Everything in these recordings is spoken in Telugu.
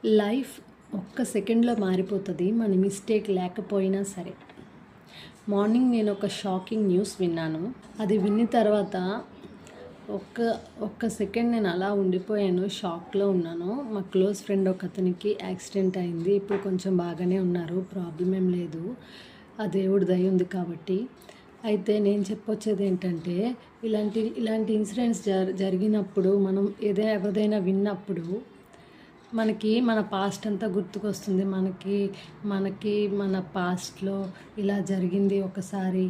లైఫ్ ఒక్క సెకండ్లో మారిపోతుంది మన మిస్టేక్ లేకపోయినా సరే. మార్నింగ్ నేను ఒక షాకింగ్ న్యూస్ విన్నాను. అది విన్న తర్వాత ఒక్క సెకండ్ నేను అలా ఉండిపోయాను, షాక్లో ఉన్నాను. మా క్లోజ్ ఫ్రెండ్ ఒక అతనికి యాక్సిడెంట్ అయింది. ఇప్పుడు కొంచెం బాగానే ఉన్నారు, ప్రాబ్లం ఏం లేదు, ఆ దేవుడి దయ ఉంది కాబట్టి. అయితే నేను చెప్పొచ్చేది ఏంటంటే, ఇలాంటి ఇన్సిడెంట్స్ జరిగినప్పుడు మనం ఎవరిదైనా విన్నప్పుడు మనకి మన పాస్ట్ అంతా గుర్తుకొస్తుంది. మనకి మన పాస్ట్లో ఇలా జరిగింది ఒకసారి,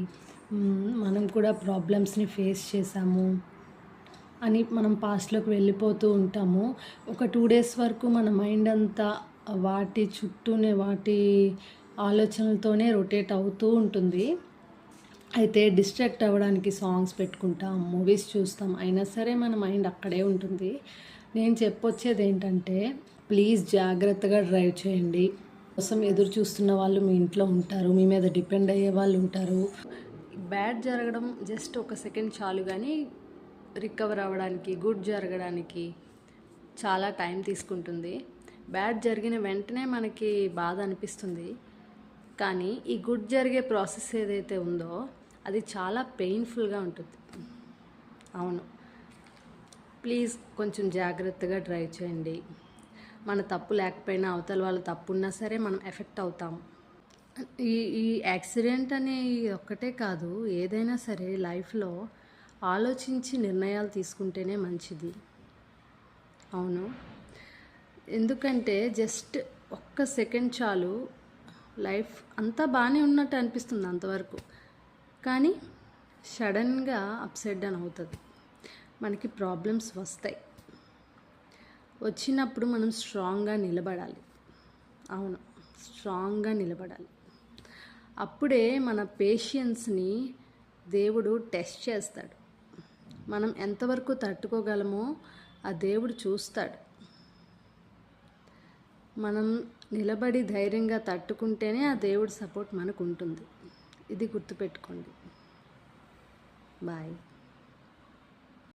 మనం కూడా ప్రాబ్లమ్స్ని ఫేస్ చేసాము అని మనం పాస్ట్లోకి వెళ్ళిపోతూ ఉంటాము. ఒక 2 డేస్ వరకు మన మైండ్ అంతా వాటి చుట్టూనే, వాటి ఆలోచనలతోనే రొటేట్ అవుతూ ఉంటుంది. అయితే డిస్ట్రాక్ట్ అవ్వడానికి సాంగ్స్ పెట్టుకుంటాం, మూవీస్ చూస్తాం, అయినా సరే మన మైండ్ అక్కడే ఉంటుంది. నేను చెప్పొచ్చేది ఏంటంటే, ప్లీజ్ జాగ్రత్తగా డ్రైవ్ చేయండి. కోసం ఎదురు చూస్తున్న వాళ్ళు మీ ఇంట్లో ఉంటారు, మీ మీద డిపెండ్ అయ్యే వాళ్ళు ఉంటారు. బ్యాడ్ జరగడం జస్ట్ ఒక సెకండ్ చాలు, కానీ రికవర్ అవ్వడానికి, గుడ్ జరగడానికి చాలా టైం తీసుకుంటుంది. బ్యాడ్ జరిగిన వెంటనే మనకి బాధ అనిపిస్తుంది, కానీ ఈ గుడ్ జరిగే ప్రాసెస్ ఏదైతే ఉందో అది చాలా పెయిన్ఫుల్గా ఉంటుంది. అవును, ప్లీజ్ కొంచెం జాగ్రత్తగా డ్రైవ్ చేయండి. మన తప్పు లేకపోయినా, అవతల వాళ్ళ తప్పు ఉన్నా సరే మనం ఎఫెక్ట్ అవుతాం. ఈ యాక్సిడెంట్ అనే ఒక్కటే కాదు, ఏదైనా సరే లైఫ్లో ఆలోచించి నిర్ణయాలు తీసుకుంటేనే మంచిది. అవును, ఎందుకంటే జస్ట్ ఒక్క సెకండ్ చాలు, లైఫ్ అంతా బాగానే ఉన్నట్టు అనిపిస్తుంది అంతవరకు, కానీ సడన్గా అప్సెట్ డౌన్ అవుతుంది. మనకి ప్రాబ్లమ్స్ వస్తాయి. వచ్చినప్పుడు మనం స్ట్రాంగ్గా నిలబడాలి. అవును, స్ట్రాంగ్గా నిలబడాలి. అప్పుడే మన పేషెన్స్ని దేవుడు టెస్ట్ చేస్తాడు. మనం ఎంతవరకు తట్టుకోగలమో ఆ దేవుడు చూస్తాడు. మనం నిలబడి ధైర్యంగా తట్టుకుంటేనే ఆ దేవుడి సపోర్ట్ మనకు ఉంటుంది. ఇది గుర్తుపెట్టుకోండి. బాయ్.